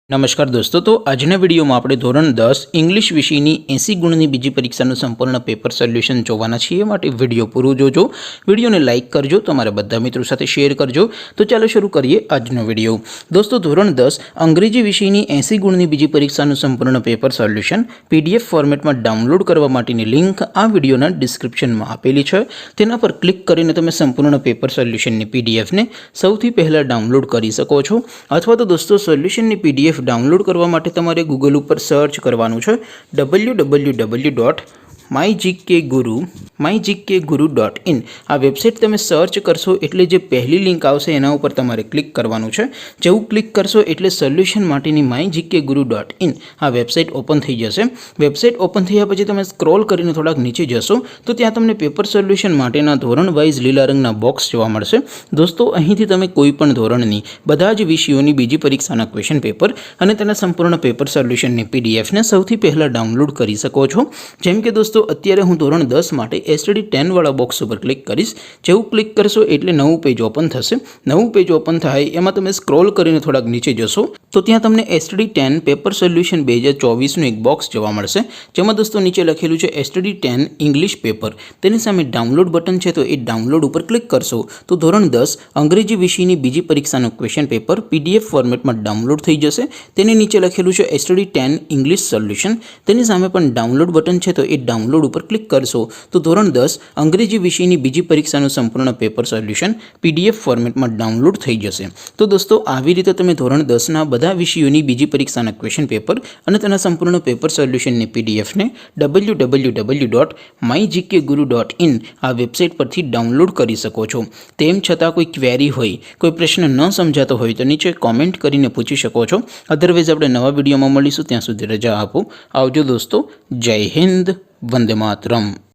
नमस्कार दोस्तों। तो આજના વિડીયોમાં આપણે ધોરણ 10 ઇંગ્લિશ વિષયની 80 ગુણની બીજી પરીક્ષાનું સંપૂર્ણ પેપર સોલ્યુશન જોવાના છીએ। માટે વિડીયો પૂરો જોજો, વિડીયોને લાઇક કરજો, તમારા બધા મિત્રો સાથે શેર કરજો। તો ચાલો શરૂ કરીએ આજનો વિડીયો। દોસ્તો ધોરણ 10 અંગ્રેજી વિષયની 80 ગુણની બીજી પરીક્ષાનું સંપૂર્ણ પેપર સોલ્યુશન PDF ફોર્મેટમાં ડાઉનલોડ કરવા માટેની લિંક આ વિડીયોના ડિસ્ક્રિપ્શનમાં આપેલી છે। તેના પર ક્લિક કરીને તમે સંપૂર્ણ પેપર સોલ્યુશનની PDF ને સૌથી પહેલા ડાઉનલોડ કરી શકો છો। અથવા તો દોસ્તો સોલ્યુશનની PDF डाउनलॉड करवा माटे तमारे गूगल पर सर्च करवानुं छे www.mygkguru.in। आ वेबसाइट तमे सर्च करशो एटले जे पहली लिंक आवशे एना उपर तमारे क्लिक करवानुं छे। जेवुं क्लिक करशो एटले सोल्यूशन माटेनी mygkguru.in आ वेबसाइट ओपन थई जशे। वेबसाइट ओपन थया पछी तमे स्क्रॉल करीने थोड़ाक नीचे जशो तो त्यां तमने पेपर सोल्यूशन माटेना धोरण वाइज लीला रंगना बॉक्स जोवा मळशे। दोस्तों અહીંથી તમે કોઈપણ ધોરણની બધા જ વિષયોની બીજી પરીક્ષાના ક્વેશ્ચન પેપર અને તેના સંપૂર્ણ પેપર સોલ્યુશનની PDF ને સૌથી પહેલા ડાઉનલોડ કરી શકો છો। જેમ કે દોસ્તો અત્યારે હું ધોરણ 10 માટે STD 10 વાળા બોક્સ ઉપર ક્લિક કરીશ। જેવું ક્લિક કરશો એટલે નવું પેજ ઓપન થશે। નવું પેજ ઓપન થાય એમાં તમે સ્ક્રોલ કરીને થોડાક નીચે જશો તો ત્યાં તમને STD 10 પેપર સોલ્યુશન 2024 નું એક બોક્સ જોવા મળશે। જેમાં દોસ્તો નીચે લખેલું છે STD 10 ઇંગ્લિશ પેપર। તેની સામે ડાઉનલોડ બટન છે તો એ ડાઉનલોડ ઉપર ક્લિક કરશો તો ધોરણ 10 અંગ્રેજી વિષયની બીજી પરીક્ષાનું ક્વેશ્ચન પેપર PDF ફોર્મેટમાં ડાઉનલોડ થઈ જશે। તેની નીચે લખેલું છે STD 10 ઇંગ્લિશ સોલ્યુશન। તેની સામે પણ ડાઉનલોડ બટન છે તો એ ડાઉનલોડ ઉપર ક્લિક કરશો તો ધોરણ 10 અંગ્રેજી વિષયની બીજી પરીક્ષાનું સંપૂર્ણ પેપર સોલ્યુશન PDF ફોર્મેટમાં ડાઉનલોડ થઈ જશે। તો દોસ્તો આવી રીતે તમે ધોરણ 10 ના બધા વિષયોની બીજી પરીક્ષાના ક્વેશ્ચન પેપર અને તેના સંપૂર્ણ પેપર સોલ્યુશનની PDF ને www.mygkguru.in આ વેબસાઇટ પરથી ડાઉનલોડ કરી શકો છો। તેમ છતાં કોઈ ક્વેરી હોય, કોઈ પ્રશ્ન ન સમજાતો હોય તો નીચે કોમેન્ટ કરીને પૂછી શકો છો। અધરવાઇઝ આપણે નવા વિડીયોમાં મળીશું, ત્યાં સુધી રજા આપો। આવજો દોસ્તો। જય હિન્દ, વંદે માતરમ।